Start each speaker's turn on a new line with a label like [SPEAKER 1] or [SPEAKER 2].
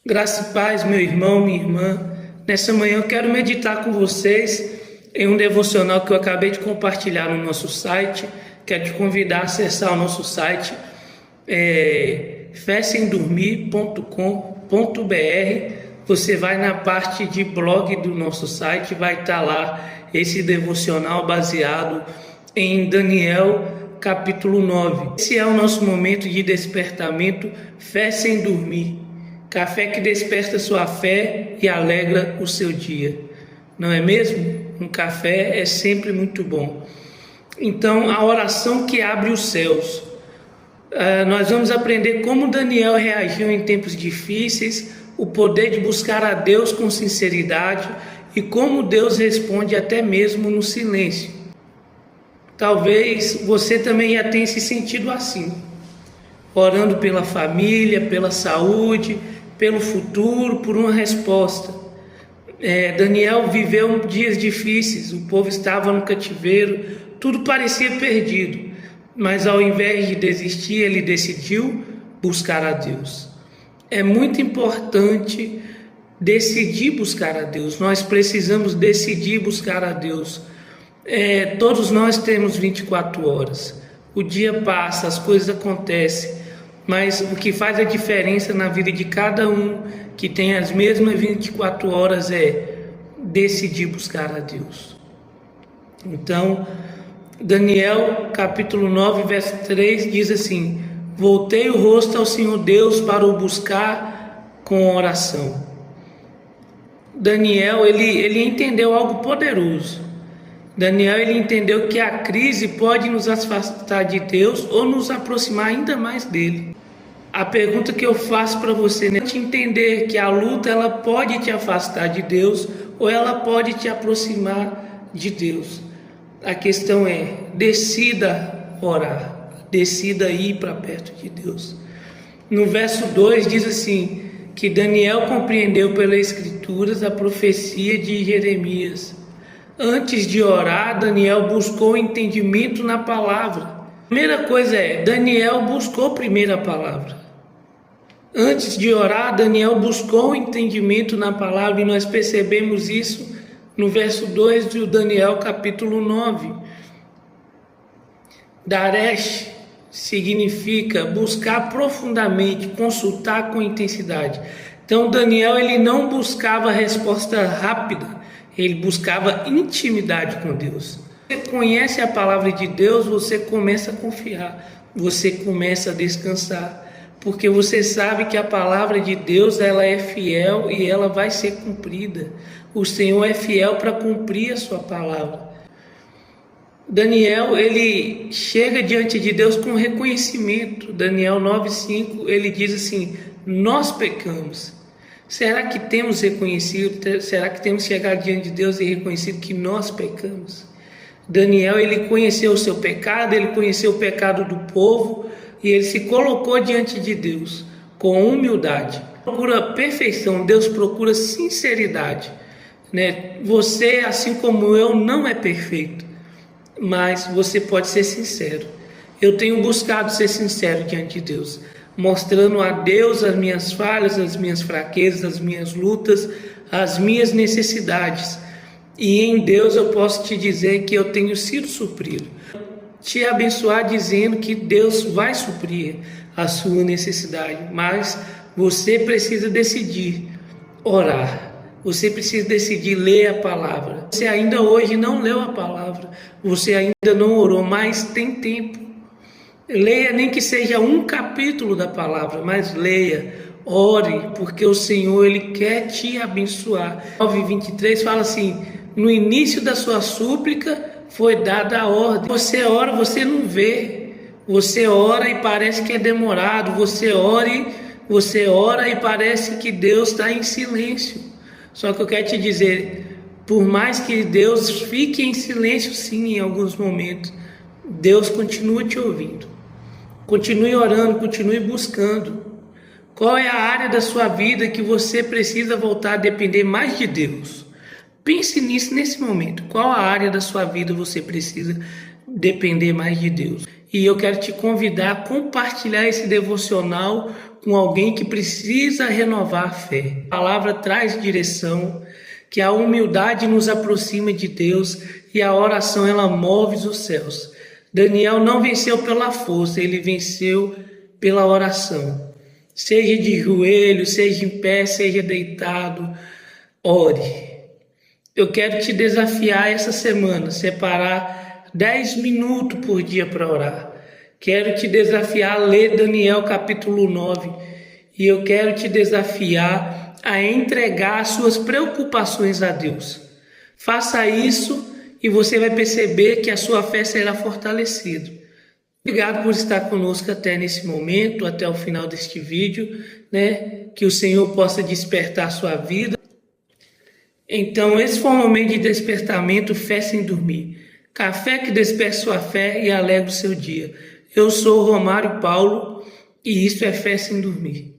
[SPEAKER 1] Graça e paz, meu irmão, minha irmã. Nessa manhã eu quero meditar com vocês em um devocional que eu acabei de compartilhar no nosso site. Quero te convidar a acessar o nosso site, fessemdormir.com.br. Você vai na parte de blog do nosso site, vai estar lá esse devocional baseado em Daniel capítulo 9. Esse é o nosso momento de despertamento, fé sem dormir. Café que desperta sua fé e alegra o seu dia. Não é mesmo? Um café é sempre muito bom. Então, a oração que abre os céus. Nós vamos aprender como Daniel reagiu em tempos difíceis, o poder de buscar a Deus com sinceridade e como Deus responde até mesmo no silêncio. Talvez você também já tenha se sentido assim, orando pela família, pela saúde, pelo futuro, por uma resposta. Daniel viveu dias difíceis, o povo estava no cativeiro, tudo parecia perdido, mas ao invés de desistir, ele decidiu buscar a Deus. É muito importante decidir buscar a Deus, nós precisamos decidir buscar a Deus. Todos nós temos 24 horas, o dia passa, as coisas acontecem, mas o que faz a diferença na vida de cada um que tem as mesmas 24 horas é decidir buscar a Deus. Então, Daniel capítulo 9, verso 3 diz assim: voltei o rosto ao Senhor Deus para o buscar com oração. Daniel, ele entendeu algo poderoso. Daniel, ele entendeu que a crise pode nos afastar de Deus ou nos aproximar ainda mais dele. A pergunta que eu faço para você é te entender que a luta ela pode te afastar de Deus ou ela pode te aproximar de Deus. A questão é, decida orar, decida ir para perto de Deus. No verso 2 diz assim, que Daniel compreendeu pelas escrituras a profecia de Jeremias. Antes de orar, Daniel buscou entendimento na palavra. A primeira coisa Daniel buscou primeiro a palavra. Antes de orar, Daniel buscou entendimento na palavra e nós percebemos isso no verso 2 de Daniel capítulo 9. Daresh significa buscar profundamente, consultar com intensidade. Então Daniel ele não buscava resposta rápida, ele buscava intimidade com Deus. Você conhece a palavra de Deus, você começa a confiar, você começa a descansar, porque você sabe que a palavra de Deus ela é fiel e ela vai ser cumprida. O Senhor é fiel para cumprir a sua palavra. Daniel, ele chega diante de Deus com reconhecimento. Daniel 9:5, ele diz assim: nós pecamos. Será que temos reconhecido, será que temos chegado diante de Deus e reconhecido que nós pecamos? Daniel, ele conheceu o seu pecado, ele conheceu o pecado do povo e ele se colocou diante de Deus com humildade. Procura perfeição, Deus procura sinceridade, né? Você, assim como eu, não é perfeito, mas você pode ser sincero. Eu tenho buscado ser sincero diante de Deus, mostrando a Deus as minhas falhas, as minhas fraquezas, as minhas lutas, as minhas necessidades. E em Deus eu posso te dizer que eu tenho sido suprido. Te abençoar dizendo que Deus vai suprir a sua necessidade, mas você precisa decidir orar. Você precisa decidir ler a palavra. Você ainda hoje não leu a palavra, você ainda não orou, mas tem tempo. Leia nem que seja um capítulo da palavra, mas leia, ore, porque o Senhor ele quer te abençoar. 9:23 fala assim: no início da sua súplica foi dada a ordem. Você ora, você não vê. Você ora e parece que é demorado. Você ora e parece que Deus está em silêncio. Só que eu quero te dizer, por mais que Deus fique em silêncio sim em alguns momentos, Deus continua te ouvindo. Continue orando, continue buscando. Qual é a área da sua vida que você precisa voltar a depender mais de Deus? Pense nisso nesse momento. Qual a área da sua vida você precisa depender mais de Deus? E eu quero te convidar a compartilhar esse devocional com alguém que precisa renovar a fé. A palavra traz direção, que a humildade nos aproxima de Deus e a oração ela move os céus. Daniel não venceu pela força, ele venceu pela oração. Seja de joelho, seja em pé, seja deitado, ore. Eu quero te desafiar essa semana, separar 10 minutos por dia para orar. Quero te desafiar a ler Daniel capítulo 9 e eu quero te desafiar a entregar as suas preocupações a Deus. Faça isso e você vai perceber que a sua fé será fortalecida. Obrigado por estar conosco até nesse momento, até o final deste vídeo, né? Que o Senhor possa despertar a sua vida. Então, esse foi um momento de despertamento, fé sem dormir. Café que desperta sua fé e alegra o seu dia. Eu sou Romário Paulo e isso é Fé Sem Dormir.